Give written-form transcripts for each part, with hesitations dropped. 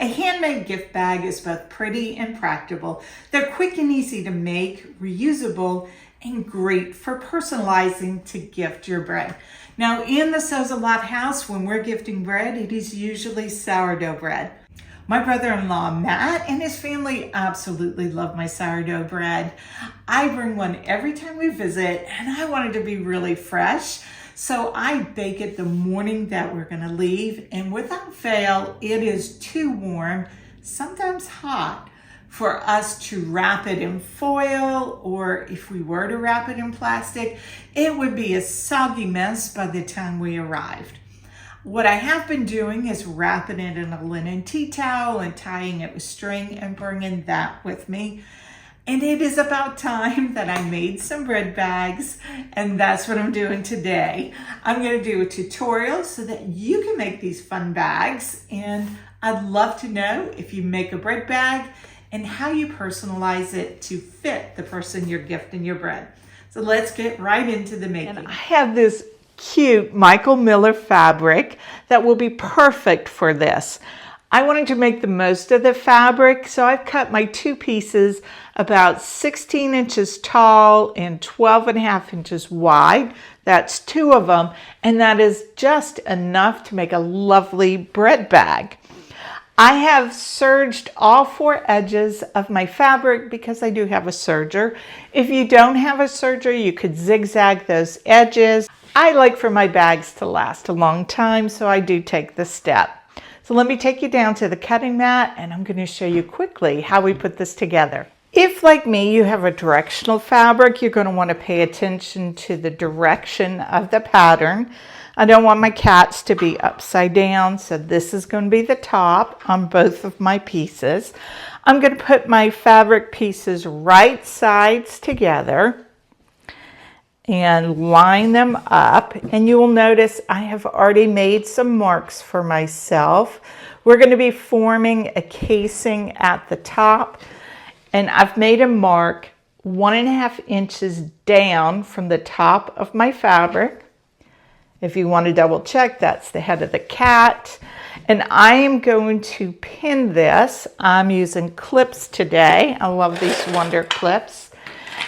A handmade gift bag is both pretty and practical. They're quick and easy to make, reusable, and great for personalizing to gift your bread. Now, in the Sews a Lot house, when we're gifting bread, it is usually sourdough bread. My brother-in-law, Matt, and his family absolutely love my sourdough bread. I bring one every time we visit, and I want it to be really fresh. So I bake it the morning that we're gonna leave, and without fail, it is too warm, sometimes hot, for us to wrap it in foil, or if we were to wrap it in plastic, it would be a soggy mess by the time we arrived. What I have been doing is wrapping it in a linen tea towel and tying it with string and bringing that with me. And it is about time that I made some bread bags, and that's what I'm doing today. I'm gonna do a tutorial so that you can make these fun bags, and I'd love to know if you make a bread bag and how you personalize it to fit the person you're gifting your bread. So let's get right into the making. And I have this cute Michael Miller fabric that will be perfect for this. I wanted to make the most of the fabric, so I've cut my two pieces about 16 inches tall and 12.5 inches wide. That's two of them, and that is just enough to make a lovely bread bag. I have serged all four edges of my fabric because I do have a serger. If you don't have a serger, you could zigzag those edges. I like for my bags to last a long time, so I do take this step. So let me take you down to the cutting mat, and I'm going to show you quickly how we put this together. If, like me, you have a directional fabric, you're going to want to pay attention to the direction of the pattern. I don't want my cats to be upside down, so this is going to be the top on both of my pieces. I'm going to put my fabric pieces right sides together and line them up, and you will notice I have already made some marks for myself. We're going to be forming a casing at the top, and I've made a mark 1.5 inches down from the top of my fabric. If you want to double check, that's the head of the cat. And I am going to pin this. I'm using clips today. I love these Wonder clips.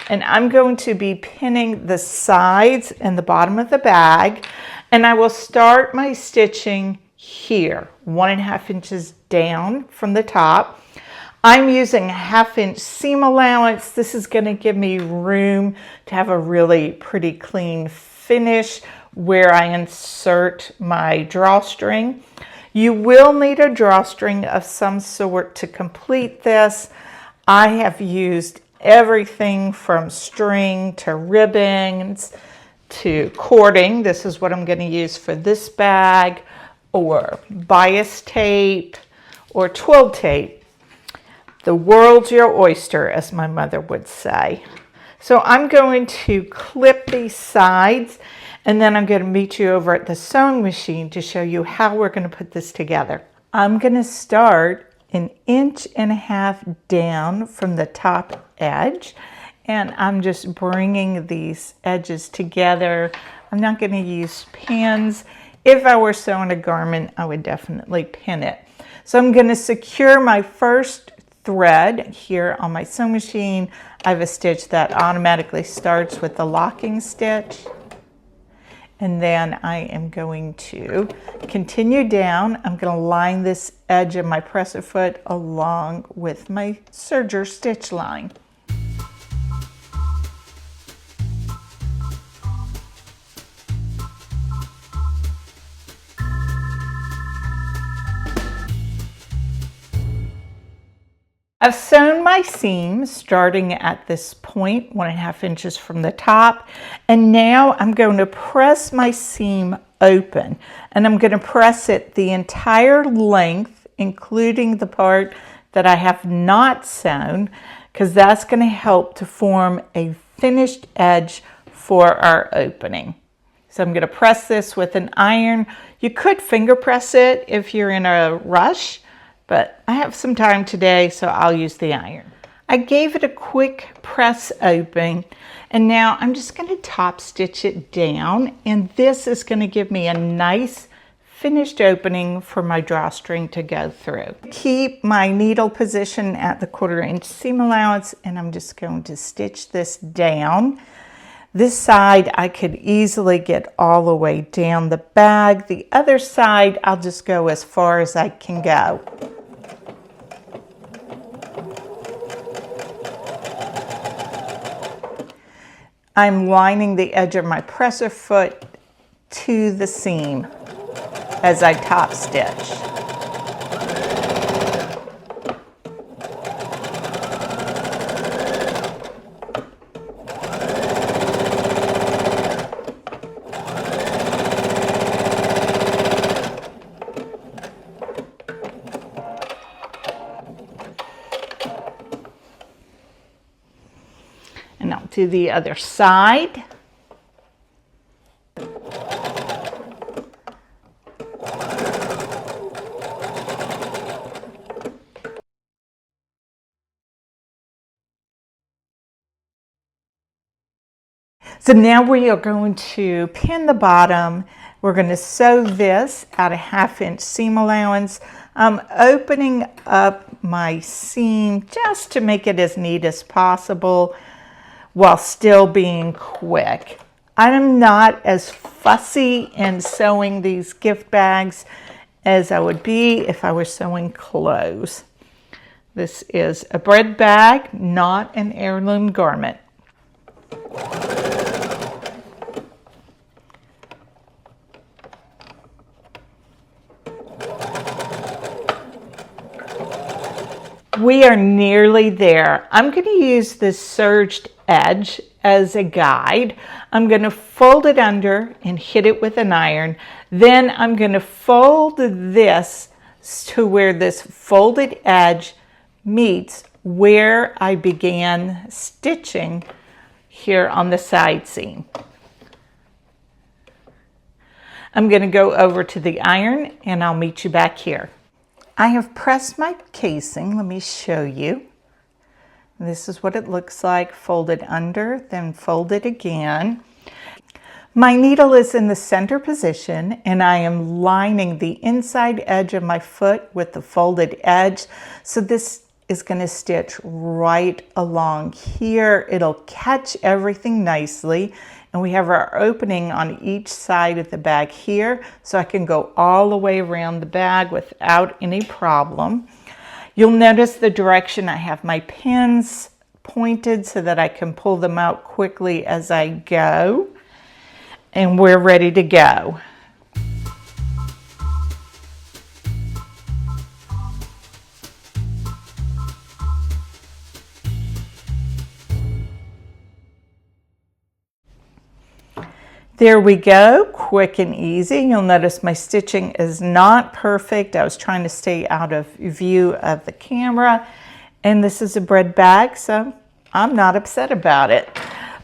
And I'm going to be pinning the sides and the bottom of the bag. And I will start my stitching here, 1.5 inches down from the top. I'm using a 1/2 inch seam allowance. This is going to give me room to have a really pretty clean finish where I insert my drawstring. You will need a drawstring of some sort to complete this. I have used everything from string to ribbons to cording. This is what I'm going to use for this bag, or bias tape or twill tape. The world's your oyster, as my mother would say. So I'm going to clip these sides, and then I'm going to meet you over at the sewing machine to show you how we're going to put this together. I'm going to start 1.5 inches down from the top edge, and I'm just bringing these edges together. I'm not going to use pins. If I were sewing a garment, I would definitely pin it. So I'm going to secure my first thread here on my sewing machine. I have a stitch that automatically starts with the locking stitch. And then I am going to continue down. I'm going to line this edge of my presser foot along with my serger stitch line. I've sewn my seam starting at this point, 1.5 inches from the top, and now I'm going to press my seam open, and I'm going to press it the entire length, including the part that I have not sewn, because that's going to help to form a finished edge for our opening. So I'm going to press this with an iron. You could finger press it if you're in a rush, but I have some time today, so I'll use the iron. I gave it a quick press open, and now I'm just going to top stitch it down, and this is going to give me a nice finished opening for my drawstring to go through. Keep my needle position at the 1/4 inch seam allowance, and I'm just going to stitch this down. This side I could easily get all the way down the bag. The other side I'll just go as far as I can go. I'm lining the edge of my presser foot to the seam as I top stitch. And I'll do the other side. So now we are going to pin the bottom. We're going to sew this at a 1/2 inch seam allowance. I'm opening up my seam just to make it as neat as possible while still being quick. I'm not as fussy in sewing these gift bags as I would be if I were sewing clothes. This is a bread bag, not an heirloom garment. We are nearly there. I'm going to use this serged edge as a guide. I'm going to fold it under and hit it with an iron. Then I'm going to fold this to where this folded edge meets where I began stitching here on the side seam. I'm going to go over to the iron and I'll meet you back here. I have pressed my casing. Let me show you. This is what it looks like, folded under, then folded again. My needle is in the center position and I am lining the inside edge of my foot with the folded edge. So this is going to stitch right along here. It'll catch everything nicely. And we have our opening on each side of the bag here, so I can go all the way around the bag without any problem. You'll notice the direction I have my pins pointed so that I can pull them out quickly as I go. And we're ready to go. There we go, quick and easy. You'll notice my stitching is not perfect. I was trying to stay out of view of the camera. And this is a bread bag, so I'm not upset about it.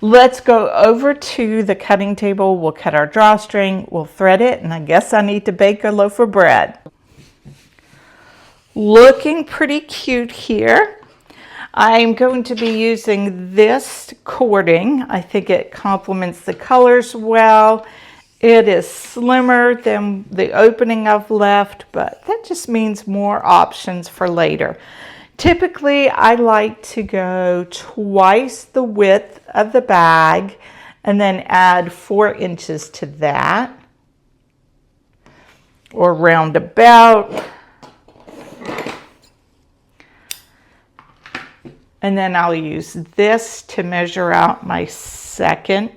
Let's go over to the cutting table. We'll cut our drawstring, we'll thread it, and I guess I need to bake a loaf of bread. Looking pretty cute here. I'm going to be using this cording. I think it complements the colors well. It is slimmer than the opening I've left, but that just means more options for later. Typically, I like to go twice the width of the bag and then add 4 inches to that, or roundabout. And then I'll use this to measure out my second.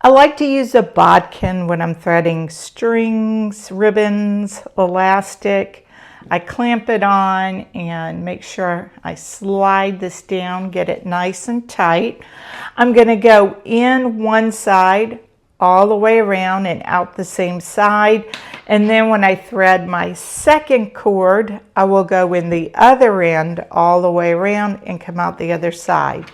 I like to use a bodkin when I'm threading strings, ribbons, elastic. I clamp it on and make sure I slide this down, get it nice and tight. I'm going to go in one side all the way around and out the same side. And then when I thread my second cord, I will go in the other end all the way around and come out the other side.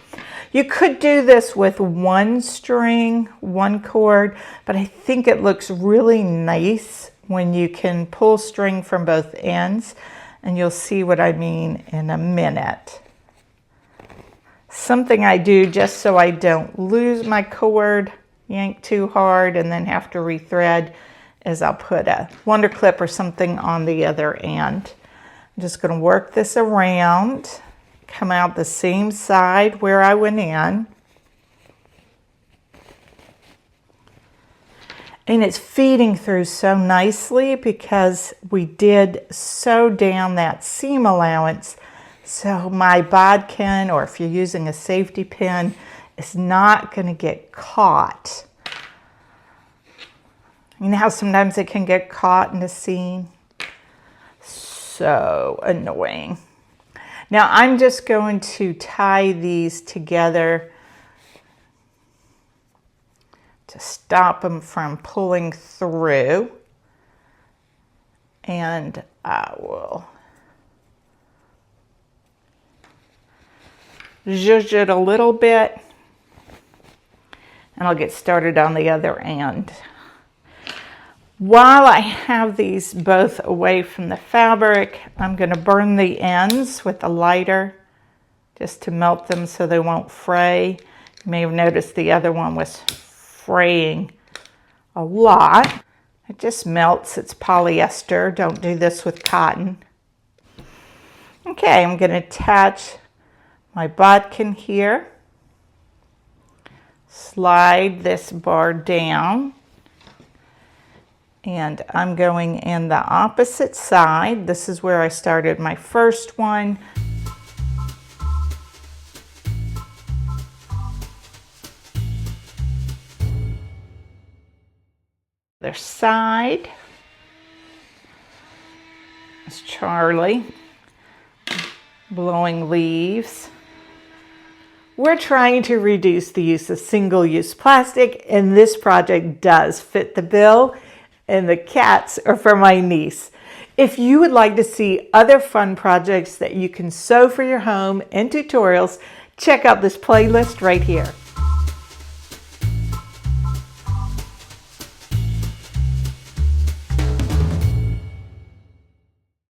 You could do this with one string, one cord, but I think it looks really nice when you can pull string from both ends, and you'll see what I mean in a minute. Something I do just so I don't lose my cord yank too hard and then have to rethread, is I'll put a wonder clip or something on the other end. I'm just going to work this around, come out the same side where I went in. And it's feeding through so nicely because we did sew down that seam allowance. So my bodkin, or if you're using a safety pin, is not going to get caught. You know how sometimes it can get caught in the seam? So annoying. Now I'm just going to tie these together to stop them from pulling through. And I will zhuzh it a little bit, and I'll get started on the other end. While I have these both away from the fabric, I'm going to burn the ends with a lighter just to melt them so they won't fray. You may have noticed the other one was fraying a lot. It just melts. It's polyester. Don't do this with cotton. Okay, I'm going to attach my bodkin here. Slide this bar down. And I'm going in the opposite side. This is where I started my first one. Other side. It's Charlie blowing leaves. We're trying to reduce the use of single-use plastic, and this project does fit the bill. And the cats are for my niece. If you would like to see other fun projects that you can sew for your home and tutorials, check out this playlist right here.